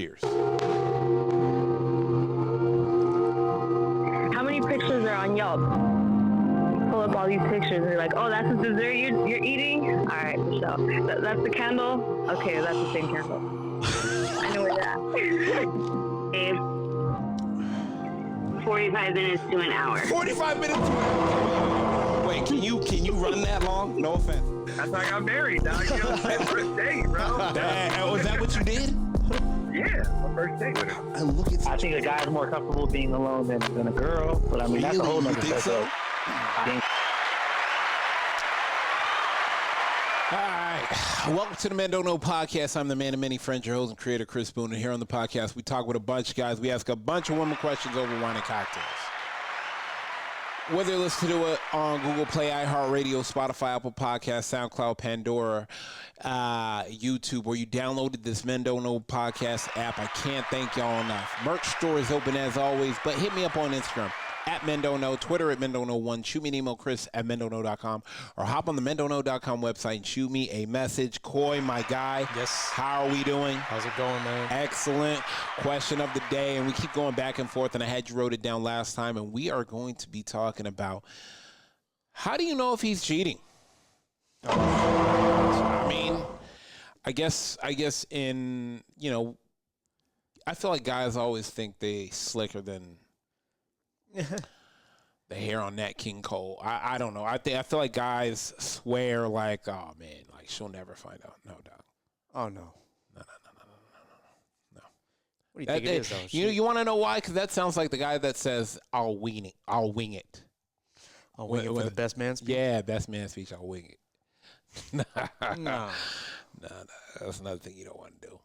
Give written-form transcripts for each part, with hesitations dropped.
Cheers. How many pictures are on Yelp? Pull up all these pictures and you're like, oh, that's the dessert you're eating? All right, Michelle. That's the candle? Okay, that's the same candle. I know where that. 45 minutes to an hour. 45 minutes to an hour. Wait, can you run that long? No offense. That's how I got married, dog. You know, my first date, bro. Was that what you did? Yeah, my first date with her. And look at I think a guy's more comfortable being alone than a girl, but I mean, that's a whole nother think so? I think. All right. Welcome to the Men Don't Know podcast. I'm the man of many friends, your host and creator, Chris Boone. And here on the podcast, we talk with a bunch of guys. We ask a bunch of women questions over wine and cocktails. Whether you listen to it on Google Play, iHeartRadio, Spotify, Apple Podcasts, SoundCloud, Pandora, YouTube, or you downloaded this Men Don't Know podcast app, I can't thank y'all enough. Merch store is open as always, but hit me up on Instagram at Men Don't Know, Twitter at Men Don't Know 1. Shoot me an email, Chris at mendontknow.com, or hop on the mendontknow.com website and shoot me a message. Coy, my guy. Yes. How are we doing? How's it going, man? Excellent. Question of the day, and we keep going back and forth, and I had you wrote it down last time, and we are going to be talking about how do you know if he's cheating? I mean, I guess in, you know, I feel like guys always think they slicker than the hair on Nat King Cole. I don't know. I feel like guys swear like, oh man, like she'll never find out. No, dog. Oh, no. No. What do you think it is, though? You want to know why? Because that sounds like the guy that says, I'll wing it. I'll wing it. I'll wing it for the best man speech? Yeah, best man speech. I'll wing it. No. No. That's another thing you don't want to do.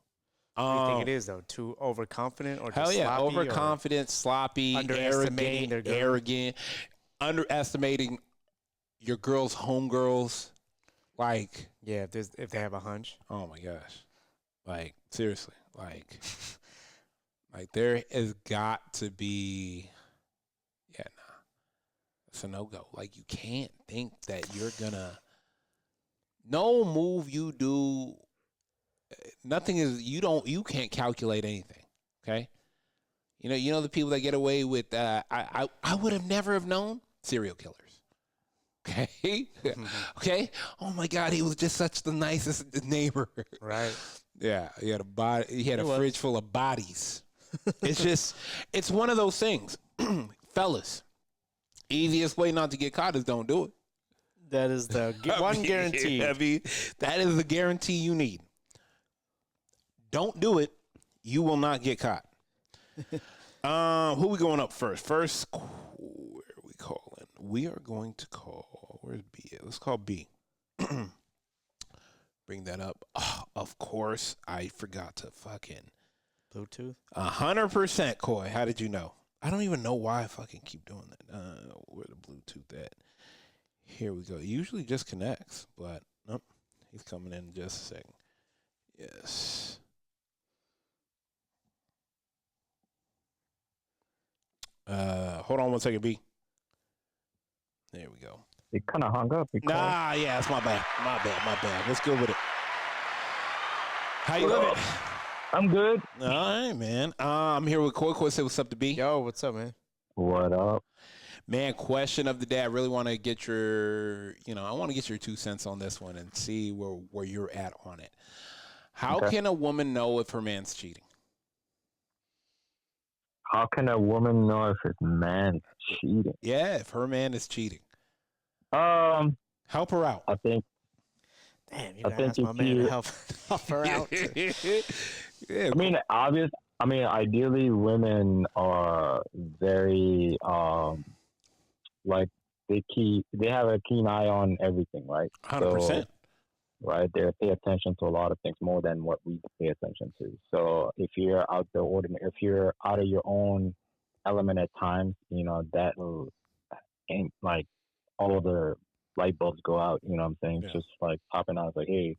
What do you think it is, though? Too overconfident or just hell yeah, sloppy? overconfident, sloppy, Underestimating arrogant, underestimating your girls' homegirls. Like, yeah, if they have a hunch. oh my gosh, like seriously, like there has got to be, yeah, nah, it's a no go. Like you can't think that you're gonna. No move you do. Nothing is you can't calculate anything. Okay, you know the people that get away with I would have never have known serial killers. Okay, okay. Oh my God, he was just such the nicest neighbor. Right. Yeah, he had a body. He had a fridge full of bodies. It's one of those things, fellas. Easiest way not to get caught is don't do it. That is the one guarantee. I mean, that is the guarantee you need. Don't do it. You will not get caught. Who we going up first? First, where are we calling? We are going to call. Where's B at? Let's call B. Bring that up. Oh, of course, I forgot to fucking Bluetooth. 100%, Coy. How did you know? I don't even know why I fucking keep doing that. Where the Bluetooth at? Here we go. It usually just connects, but nope. He's coming in just a second. Yes. Hold on one second, B. There we go. It kind of hung up. Nah, yeah, that's my bad. My bad. Let's go with it. How you living? I'm good. All right, man. I'm here with Coy. Coy, say what's up to B. Yo, what's up, man? What up? Man, question of the day. I really want to get your, I want to get your 2 cents on this one and see where you're at on it. How can a woman know if her man's cheating? How can a woman know if his man's cheating? Yeah, if her man is cheating. Help her out. I think. Damn, you gotta ask my man to help her out. Yeah, I mean, ideally, women are very like they have a keen eye on everything, right? 100%. Right, they pay attention to a lot of things more than what we pay attention to. So if you're out the ordinary, if you're out of your own element at times, that'll ain't like all of the light bulbs go out. You know what I'm saying? Yeah. Just like popping out, like, hey,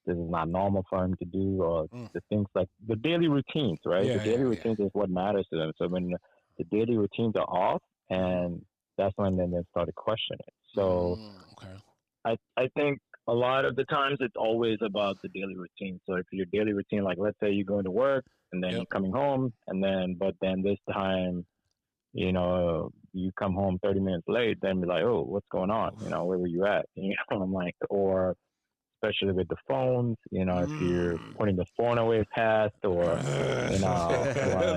this is not normal for him to do, or the things like the daily routines, right? The daily routines is what matters to them. So when the daily routines are off, and that's when then they start to question it. So okay. I think a lot of the times it's always about the daily routine. So if your daily routine, like let's say you're going to work and then you're coming home, and then but then this time, you come home 30 minutes late, then be like, oh, what's going on? Where were you at? I'm like, or especially with the phones, if you're putting the phone away past, or like,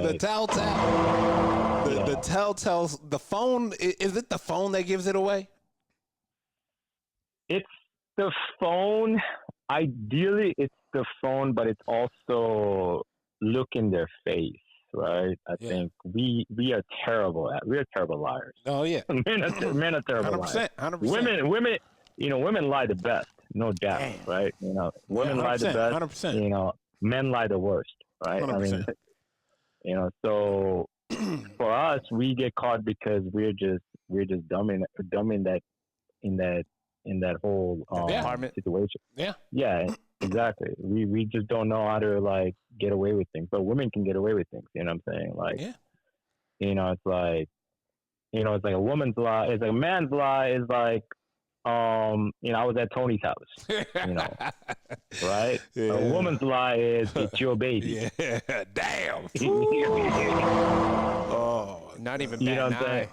the telltale, the telltale, the phone. Is it the phone that gives it away? It's the phone. Ideally, it's the phone, but it's also look in their face, right? I think we are terrible liars. Oh yeah, men are terrible 100%, liars. 100%. Women lie the best, no doubt, right? Women lie the best. 100%. Men lie the worst, right? 100%. I mean, so for us, we get caught because we're just dumb in that whole situation. Yeah, exactly. We just don't know how to like get away with things, but women can get away with things. You know what I'm saying? Like, it's like, it's like a woman's lie. It's like a man's lie is like, I was at Tony's house. Right? Yeah. A woman's lie is it's your baby. Yeah, damn. Oh, not even bad what I'm saying?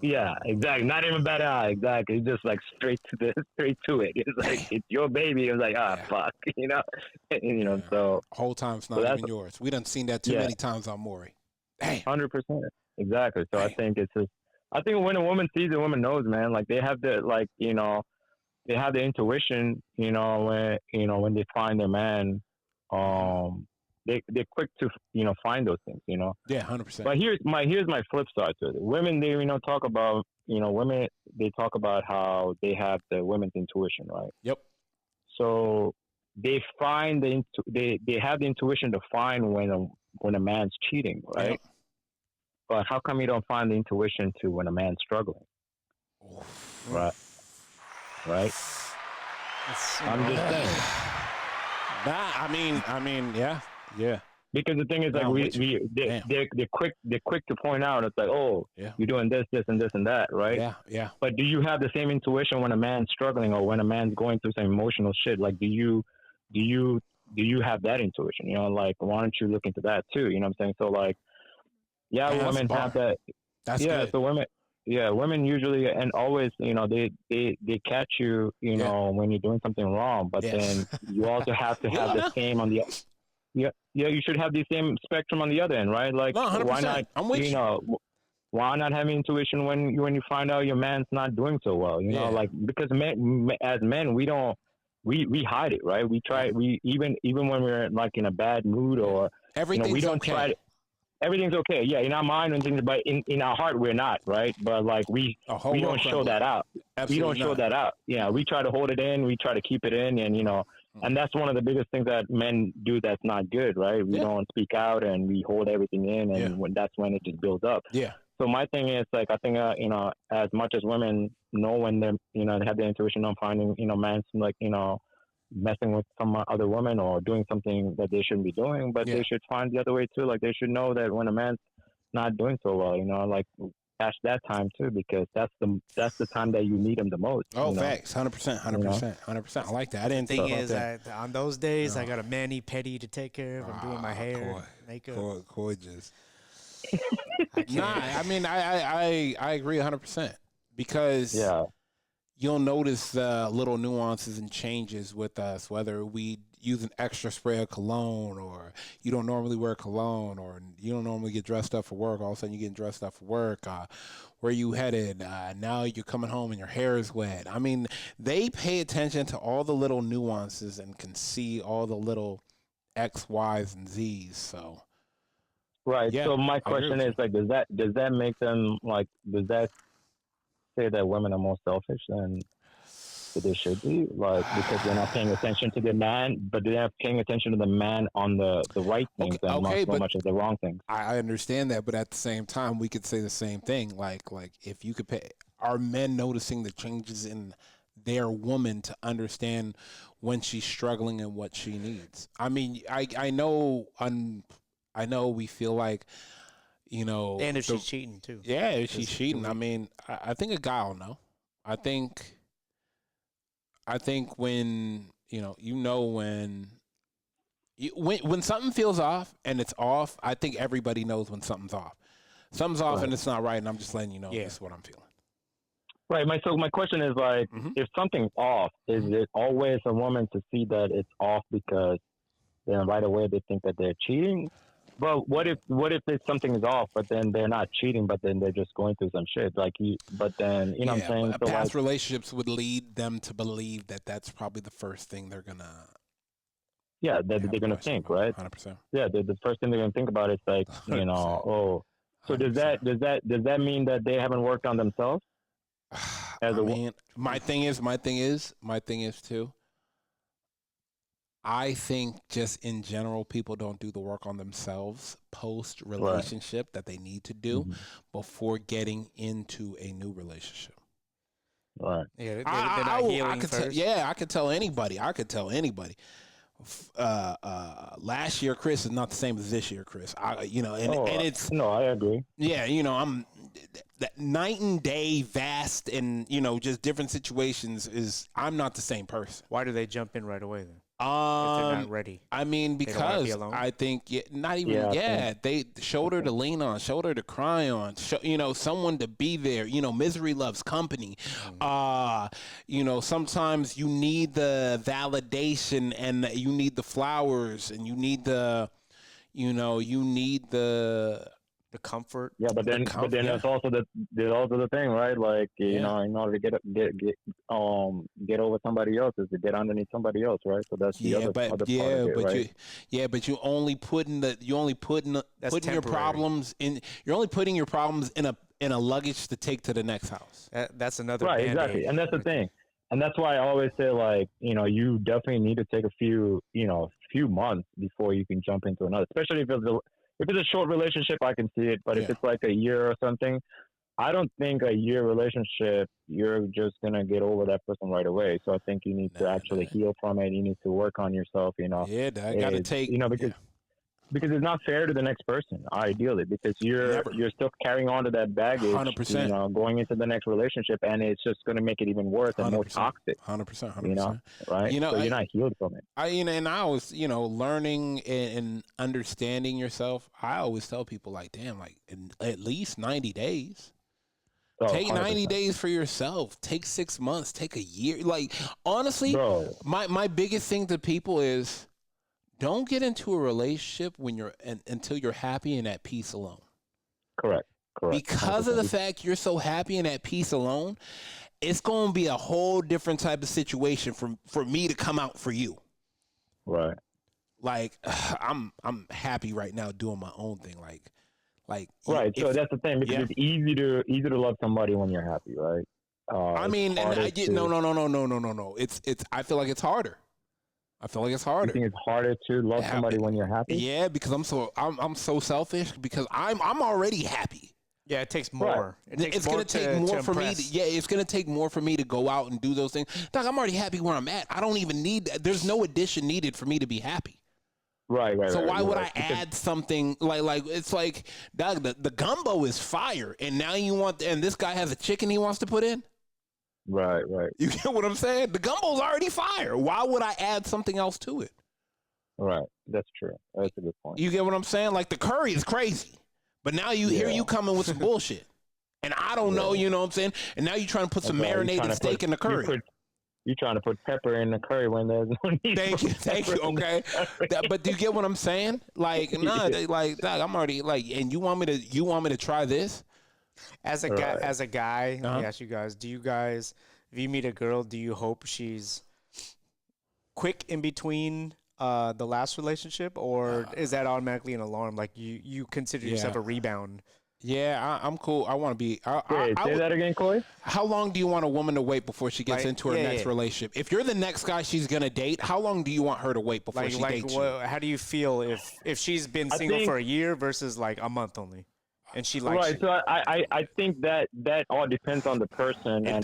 Yeah, exactly. Not even bad eye. Exactly. It's just like straight to it. It's like it's your baby. It's like fuck. So whole time it's not even yours. We done seen that too many times on Maury. 100%. Exactly. So I think it's just. I think when a woman sees, a woman knows, man. Like they have the they have the intuition. When they find their man, they're quick to find those things. Yeah, 100%. But here's my flip side to it. Women, they talk about women, they talk about how they have the women's intuition, right? Yep. So they find they have the intuition to find when a man's cheating, right? Yep. But how come you don't find the intuition to when a man's struggling? Right. I'm just saying. I mean, yeah. Because the thing is, like they're quick to point out. It's like, oh, you're doing this, and this, and that, right? Yeah. But do you have the same intuition when a man's struggling or when a man's going through some emotional shit? Like, do you have that intuition? Like, why don't you look into that too? You know what I'm saying? So, like, women have that. That's good. So women usually and always, they catch you, when you're doing something wrong. But then you also have to have the same on the. Yeah, you should have the same spectrum on the other end, right? Like, no, 100%. Why not? I'm with you. Why not having intuition when you find out your man's not doing so well? Like because as men, we hide it, right? We try. We even when we're like in a bad mood or everything's we don't okay. try to. Everything's okay. Yeah, in our mind and things, but in our heart, we're not, right? But like we don't show that out. Absolutely we don't show that out. Yeah, we try to hold it in. We try to keep it in, and and that's one of the biggest things that men do that's not good, right? We don't speak out and we hold everything in, and that's when it just builds up. Yeah. So my thing is like I think as much as women know when they're they have the intuition on finding men like messing with some other woman or doing something that they shouldn't be doing, but they should find the other way too. Like they should know that when a man's not doing so well, like catch that time too, because that's the time that you need him the most. Oh, facts, 100%. I like that. I didn't think about that. On those days, I got a mani-pedi to take care of. I'm doing my hair, makeup. Coy just. Nah, I mean, I agree 100% because you'll notice the little nuances and changes with us, whether we use an extra spray of cologne or you don't normally wear cologne or you don't normally get dressed up for work. All of a sudden you get dressed up for work. Where you headed? Now you're coming home and your hair is wet. I mean, they pay attention to all the little nuances and can see all the little X, Y's, and Z's. So. Right. Yeah, so my question is like, does that make them like? Does that say that women are more selfish than they should be? Like because they're not paying attention to the man, but they're not paying attention to the man on the right things and not so much as the wrong things. I understand that, but at the same time, we could say the same thing. Like if you could pay, are men noticing the changes in their woman to understand when she's struggling and what she needs? I mean, I know we feel like, and if she's cheating too. Yeah, if she's cheating, I mean, I think a guy will know. I think I think when when something feels off and it's off, I think everybody knows when something's off. Something's off and it's not right, and I'm just letting you know this is what I'm feeling. Right. So my question is like, if something's off, is it always a woman to see that it's off because then right away they think that they're cheating? But what if it's something is off, but then they're not cheating, but then they're just going through some shit? Like but then you know what I'm saying? So past relationships would lead them to believe that that's probably the first thing they're gonna. Yeah, they're gonna think, right? 100%. Yeah, the first thing they're gonna think about is like, you know, 100%. Oh, so does that mean that they haven't worked on themselves? My thing is too. I think just in general, people don't do the work on themselves post relationship that they need to do before getting into a new relationship. Right. Yeah, they're not healing first. I could tell anybody. Last year, Chris is not the same as this year, Chris. And it's I agree. Yeah, I'm that night and day vast, and just different situations. I'm not the same person. Why do they jump in right away then? If they're not ready. I mean, because I think they shoulder to lean on, shoulder to cry on, someone to be there. Misery loves company. Sometimes you need the validation, and you need the flowers, and you need the comfort. Yeah, but then there's also the thing, right? Like in order to get over somebody else is to get underneath somebody else, right? So that's the other part of it, right? But you only putting your problems in a luggage to take to the next house. That's another right, Band-Aid. exactly, and that's the thing, and that's why I always say like you definitely need to take a few months before you can jump into another, especially if it's a short relationship, I can see it. But if it's like a year or something, I don't think a year relationship, you're just going to get over that person right away. So I think you need to actually heal from it. You need to work on yourself, Yeah, I got to take... Because it's not fair to the next person, ideally, because you're still carrying on to that baggage, 100%. Going into the next relationship, and it's just going to make it even worse and 100%. More toxic. 100%. Right? So you're not healed from it. And I was, learning and understanding yourself. I always tell people, like, damn, like, at least 90 days. Take 90 days for yourself. Take 6 months. Take a year. Like, honestly, my biggest thing to people is, don't get into a relationship until you're happy and at peace alone. Correct. Because 100%. Of the fact you're so happy and at peace alone, it's going to be a whole different type of situation for me to come out for you. Right. Like I'm happy right now doing my own thing. Like. Right. So that's the thing, because it's easy to love somebody when you're happy, right? No. I feel like it's harder. I feel like it's harder. You think it's harder to love somebody when you're happy? Yeah, because I'm so selfish, because I'm already happy. Yeah, it takes more. Right. It's going to take more for me. It's going to take more for me to go out and do those things. Doc, I'm already happy where I'm at. I don't even need. There's no addition needed for me to be happy. Right. So why would I add something like it's like, Doc, the gumbo is fire, and now and this guy has a chicken he wants to put in. Right. You get what I'm saying? The gumbo's already fire. Why would I add something else to it? Right. That's true. That's a good point. You get what I'm saying? Like, the curry is crazy, but now here you coming with some bullshit, and I don't know. You know what I'm saying? And now you're trying to put some marinated steak in the curry. You're trying to put pepper in the curry when there's no need. Thank you. Okay, but do you get what I'm saying? Like, like, Doc, I'm already like, and you want me to try this? As a guy, let me ask you guys, if you meet a girl, do you hope she's quick in between the last relationship, or is that automatically an alarm? Like, you consider yourself a rebound? Yeah, I'm cool. I want to be. Say that again, Corey. How long do you want a woman to wait before she gets into her next relationship? If you're the next guy she's gonna date, how long do you want her to wait before she dates you? How do you feel if she's been single for a year versus like a month only? And she likes you. So I think that all depends on the person and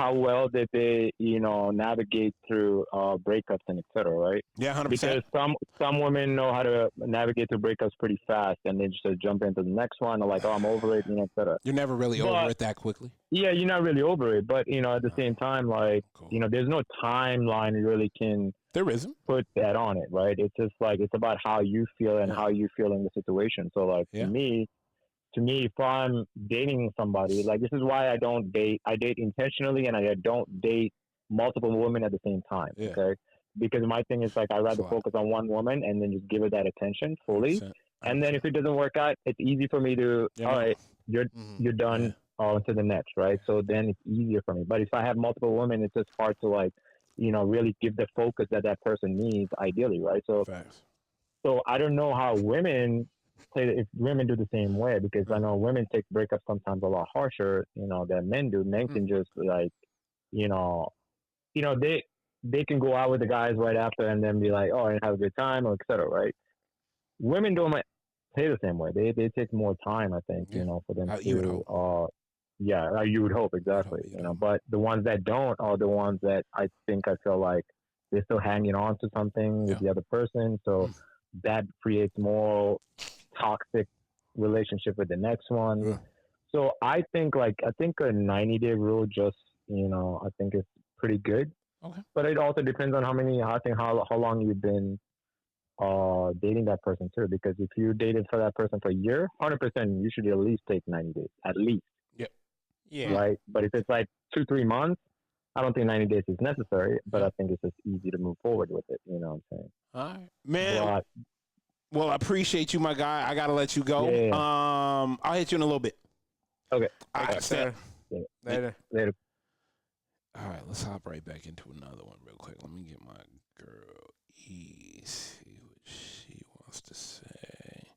how well did they, navigate through breakups and et cetera, right? Yeah, 100%. Because some women know how to navigate through breakups pretty fast, and they just jump into the next one, or like, oh, I'm over it, et cetera. You're never really over it that quickly. Yeah, you're not really over it, but at the same time, like, cool. There's no timeline you really can. There isn't. Put that on it, right? It's just like it's about how you feel and how you feel in the situation. So, like to me, if I'm dating somebody, like this is why I don't date. I date intentionally, and I don't date multiple women at the same time. Yeah. Okay, because my thing is like I rather focus on one woman and then just give her that attention fully. 100%. And then if it doesn't work out, it's easy for me to all right, you're done. On to the next, right? So then it's easier for me. But if I have multiple women, it's just hard to like. Really give the focus that person needs, ideally, right? So, so I don't know how women say if women do the same way, because I know women take breakups sometimes a lot harsher, than men do. Men can just like, they can go out with the guys right after and then be like, oh, and have a good time, or et cetera, right? Women don't say the same way. They take more time, I think, for them to. Yeah, you would hope, exactly. But the ones that don't are the ones that I feel like they're still hanging on to something with the other person. So that creates more toxic relationship with the next one. Yeah. So I think a 90-day rule just, I think is pretty good. Okay. But it also depends on how long you've been dating that person too. Because if you dated for that person for a year, 100%, you should at least take 90 days, at least. Yeah. Right. But if it's like 2-3 months, I don't think 90 days is necessary, but I think it's just easy to move forward with it. You know what I'm saying? All right, man. Well, I appreciate you, my guy. I got to let you go. Yeah. I'll hit you in a little bit. Okay. All right. Later. All right. Let's hop right back into another one real quick. Let me get my girl E, see what she wants to say.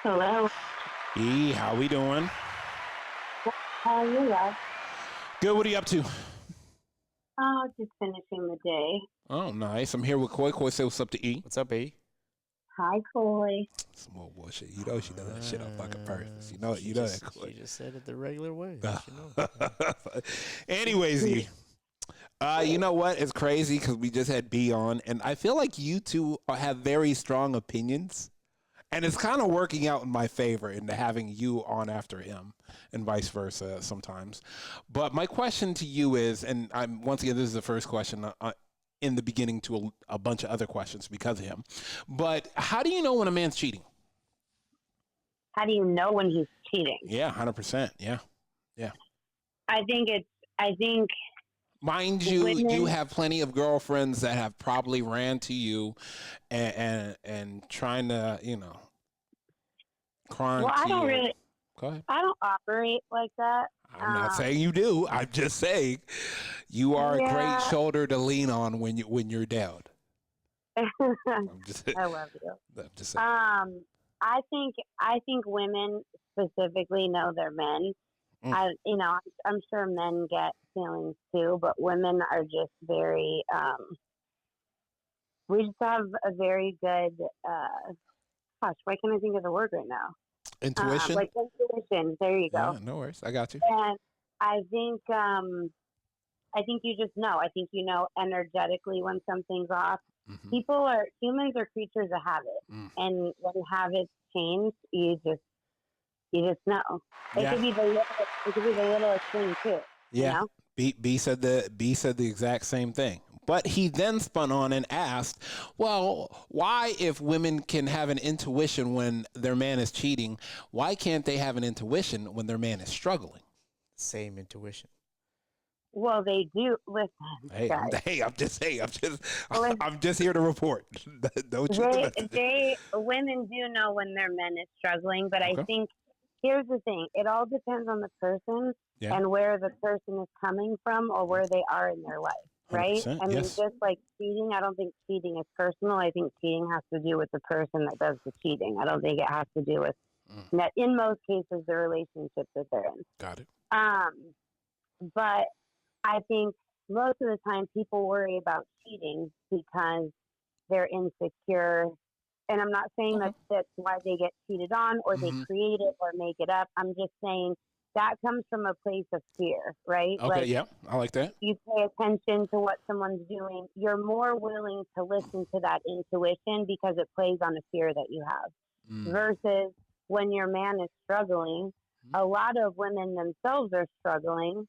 Hello. E, how we doing? How are you, love? Good. What are you up to? Oh, just finishing the day. Oh, nice. I'm here with Koi. Koi, say what's up to E. What's up, E? Hi, Koi. Some more bullshit. She does that shit on fucking purpose. You know that, Koi. She just said it the regular way. Anyways, E. You know what? It's crazy because we just had B on, and I feel like you two have very strong opinions. And it's kind of working out in my favor into having you on after him and vice versa sometimes. But my question to you is, and once again, this is the first question in the beginning to a bunch of other questions because of him. But how do you know when a man's cheating? How do you know when he's cheating? Yeah, 100%. Yeah. I think mind you, you have plenty of girlfriends that have probably ran to you and trying to, crying well, to I don't you. really. Go ahead. I don't operate like that. I'm not saying you do. I'm just saying you are a great shoulder to lean on when you're down. I love you. I'm just saying. I think women specifically know their men. I'm sure men get feelings too, but women are just very. We just have a very good. Gosh, why can't I think of the word right now? Intuition. Like intuition. There you go. Yeah, no worries. I got you. And I think you just know. I think you know energetically when something's off. Mm-hmm. Humans are creatures of habit, and when habits change, you just know. It could be the littlest thing too. Yeah. You know? B said the exact same thing. But he then spun on and asked, well, why, if women can have an intuition when their man is cheating, why can't they have an intuition when their man is struggling? Same intuition. Well, they do. Listen, I'm just here to report. Don't you? Women do know when their men is struggling, but I think here's the thing: it all depends on the person and where the person is coming from or where they are in their life. Right? I mean, just like cheating, I don't think cheating is personal. I think cheating has to do with the person that does the cheating. I don't think it has to do with that. In most cases, the relationship that they're in. Got it. But I think most of the time people worry about cheating because they're insecure and I'm not saying that's why they get cheated on or they create it or make it up. I'm just saying that comes from a place of fear, right? Okay, like, yeah, I like that. You pay attention to what someone's doing. You're more willing to listen to that intuition because it plays on a fear that you have. Versus when your man is struggling, a lot of women themselves are struggling.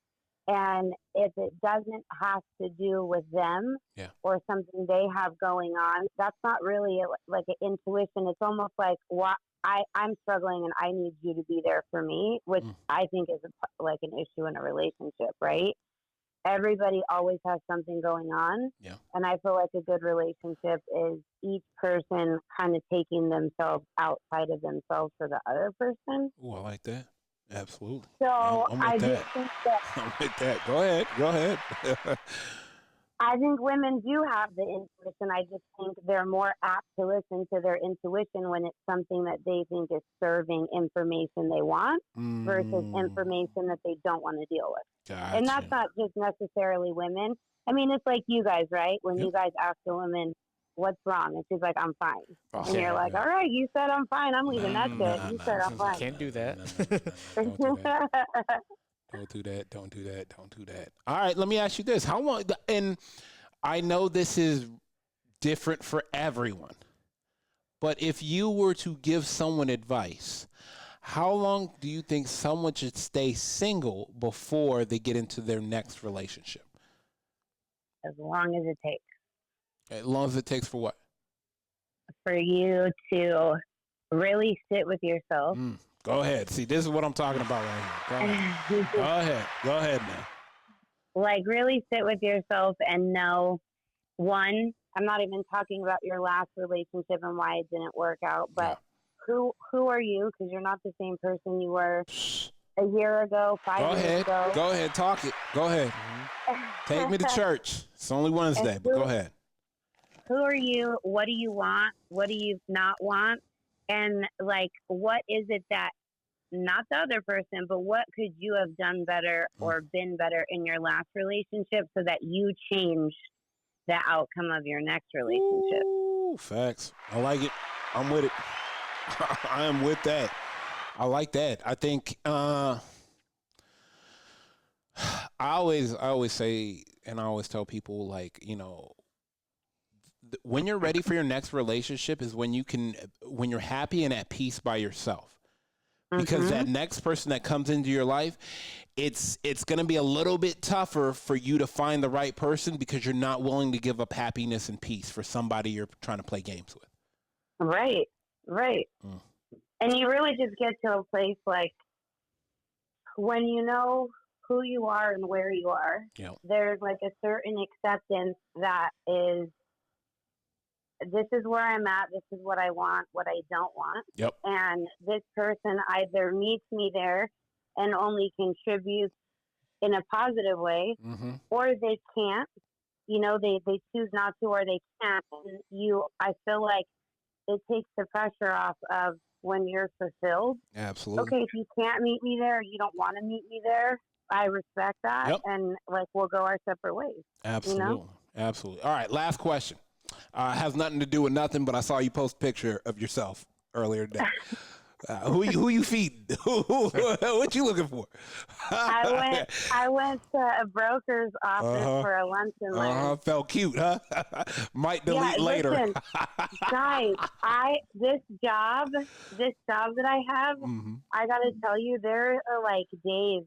And if it doesn't have to do with them or something they have going on, that's not really like an intuition. It's almost like I'm struggling and I need you to be there for me, which I think is like an issue in a relationship, right? Everybody always has something going on. Yeah. And I feel like a good relationship is each person kind of taking themselves outside of themselves for the other person. Oh, I like that. Absolutely. So I just think that. I'm with that. Go ahead. I think women do have the intuition. I just think they're more apt to listen to their intuition when it's something that they think is serving information they want versus information that they don't want to deal with. Gotcha. And that's not just necessarily women. I mean, it's like you guys, right? When you guys ask a woman, what's wrong? And she's like, I'm fine. And you're like, all right, you said I'm fine. I'm leaving. That's it. You said I'm fine. Can't do that. Don't do that. Don't do that. All right, let me ask you this. How long, and I know this is different for everyone, but if you were to give someone advice, how long do you think someone should stay single before they get into their next relationship? As long as it takes. As long as it takes for what? For you to really sit with yourself. Go ahead. See, this is what I'm talking about right here. Go ahead now. Like, really sit with yourself and know, one, I'm not even talking about your last relationship and why it didn't work out, but who are you? Because you're not the same person you were a year ago, 5 years ago. Go ahead. Talk it. Go ahead. Take me to church. It's only Wednesday, but go ahead. Who are you? What do you want? What do you not want? And, like, what is it that, not the other person, but what could you have done better or been better in your last relationship so that you change the outcome of your next relationship? Ooh, facts. I like it. I'm with it. I am with that. I like that. I think I always say, and I always tell people, like, you know, when you're ready for your next relationship is when you're happy and at peace by yourself. Because that next person that comes into your life, it's going to be a little bit tougher for you to find the right person because you're not willing to give up happiness and peace for somebody you're trying to play games with. Right. And you really just get to a place like when you know who you are and where you are, there's like a certain acceptance that is, this is where I'm at, this is what I want, what I don't want. Yep. And this person either meets me there and only contributes in a positive way, or they can't. You know, they choose not to, or they can't. And I feel like it takes the pressure off of when you're fulfilled. Absolutely. Okay, if you can't meet me there, you don't want to meet me there, I respect that. And, like, we'll go our separate ways. Absolutely. You know? Absolutely. All right, last question. Has nothing to do with nothing, but I saw you post a picture of yourself earlier today. Who you feeding? What you looking for? I went to a broker's office for a lunch and learn. Felt cute, huh? Might delete later. Listen, guys, this job that I have, I gotta tell you, there are like days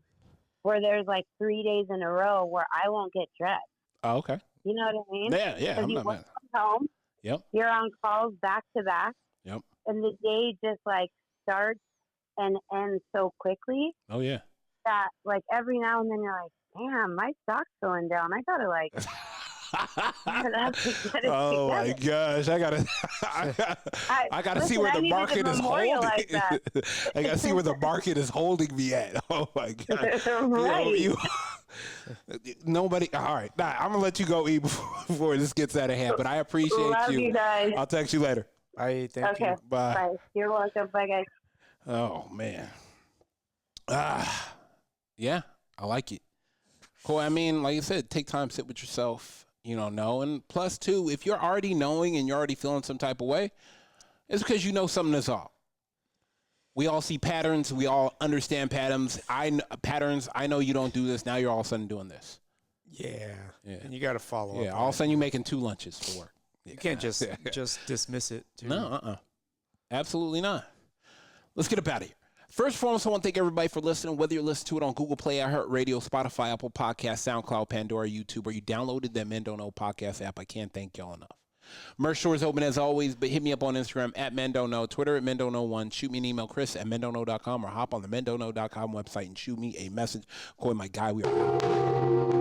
where there's like 3 days in a row where I won't get dressed. Oh, okay. You know what I mean? Yeah. I'm not mad. Home. Yep. You're on calls back to back. Yep. And the day just like starts and ends so quickly. Oh yeah. That like every now and then you're like, damn, my stock's going down. I gotta like. Oh my gosh! I gotta see where the market is holding. I gotta see where the market is holding me at. Oh my god! Right. Nobody. All right, I'm gonna let you go eat before this gets out of hand. But I appreciate Love you guys. I'll text you later. Thank you. Bye. You're welcome. Bye, guys. Oh man. Yeah, I like it. Cool. I mean, like you said, take time, sit with yourself. You know, and plus too, if you're already knowing and you're already feeling some type of way, It's because you know something is off. We all see patterns. We all understand patterns. I know you don't do this. Now you're all of a sudden doing this. Yeah. And you got to follow up. Yeah, all of a sudden you're making 2 lunches for work. Yeah. You can't just dismiss it. Too. No, absolutely not. Let's get up out of here. First and foremost, I want to thank everybody for listening, whether you're listening to it on Google Play, iHeartRadio, Spotify, Apple Podcasts, SoundCloud, Pandora, YouTube, or you downloaded that Men Don't Know podcast app. I can't thank y'all enough. Merch store is open as always, but hit me up on Instagram at Men Don't Know, Twitter at Men Don't Know 1. Shoot me an email, Chris at mendontknow.com, or hop on the mendontknow.com website and shoot me a message. Call my guy. We are out.